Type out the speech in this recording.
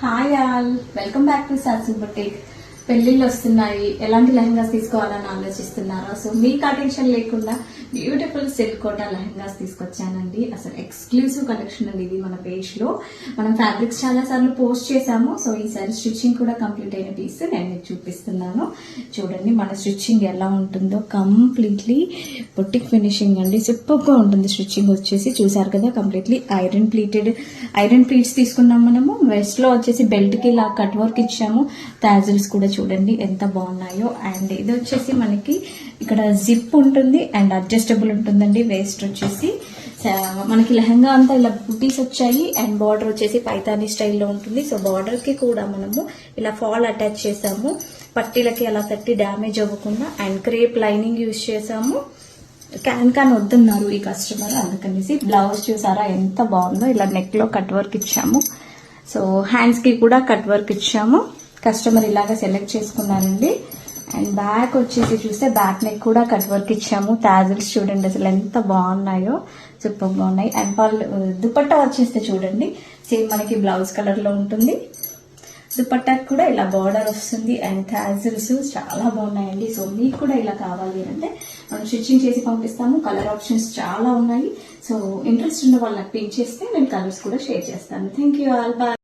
Hi all, welcome back to సార్సిల్ boutique. పెళ్లిళ్ళు వస్తున్నాయి, ఎలాంటి లెహంగాస్ తీసుకోవాలని ఆలోచిస్తున్నారా? సో మీకు ఆ టెన్షన్ లేకుండా బ్యూటిఫుల్ సిల్క్ కోటా లెహంగాస్ తీసుకొచ్చానండి. అసలు ఎక్స్క్లూసివ్ కలెక్షన్ అండి ఇది. మన పేజ్ లో మనం ఫ్యాబ్రిక్స్ చాలా సార్లు పోస్ట్ చేసాము. సో ఈసారి స్టిచ్చింగ్ కూడా కంప్లీట్ అయిన పీస్ నేను మీకు చూపిస్తున్నాను. చూడండి మన స్టిచ్చింగ్ ఎలా ఉంటుందో. కంప్లీట్లీ బొటిక్ ఫినిషింగ్ అండి. సూపర్ గా ఉంటుంది స్టిచ్చింగ్ వచ్చేసి. చూసారు కదా, కంప్లీట్లీ ఐరన్ ప్లీట్స్ తీసుకున్నాం మనము. వెస్ట్ లో వచ్చేసి బెల్ట్ కి ఇలా కట్ వర్క్ ఇచ్చాము. టాజిల్స్ కూడా చూడండి ఎంత బాగున్నాయో. అండ్ ఇది వచ్చేసి మనకి ఇక్కడ జిప్ ఉంటుంది అండ్ అడ్జస్టబుల్ ఉంటుందండి. వేస్ట్ వచ్చేసి మనకి లెహంగా అంతా ఇలా బుటీస్ వచ్చాయి అండ్ బార్డర్ వచ్చేసి పైతానీ స్టైల్లో ఉంటుంది. సో బార్డర్ కి కూడా మనము ఇలా ఫాల్ అటాచ్ చేసాము, పట్టీలకి అలా తట్టి డ్యామేజ్ అవ్వకుండా. అండ్ క్రేప్ లైనింగ్ యూజ్ చేసాము. క్యాన్ వద్దన్నారు ఈ కస్టమర్, అందుకనేసి బ్లౌజ్ చూసారా ఎంత బాగుందో. ఇలా నెక్ లో కట్ వర్క్ ఇచ్చాము. సో హ్యాండ్స్ కి కూడా కట్ వర్క్ ఇచ్చాము. కస్టమర్ ఇలాగా సెలెక్ట్ చేసుకున్నారండి. అండ్ బ్యాక్ వచ్చేసి చూస్తే బ్యాక్ నెక్ కూడా కట్ వర్క్ ఇచ్చాము. టాజిల్స్ చూడండి అసలు ఎంత బాగున్నాయో, సూపర్ బాగున్నాయి. అండ్ దుపట్టా వచ్చేస్తే చూడండి సేమ్ మనకి బ్లౌజ్ కలర్ లో ఉంటుంది. దుపట్టాకి కూడా ఇలా బార్డర్ వస్తుంది అండ్ టాజిల్స్ చాలా బాగున్నాయండి. సో మీకు కూడా ఇలా కావాలి అంటే మనం స్టిచ్చింగ్ చేసి పంపిస్తాము. కలర్ ఆప్షన్స్ చాలా ఉన్నాయి. సో ఇంట్రెస్ట్ ఉన్న వాళ్ళకి పిన్ చేస్తే నేను కలర్స్ కూడా షేర్ చేస్తాను. Thank you all, bye.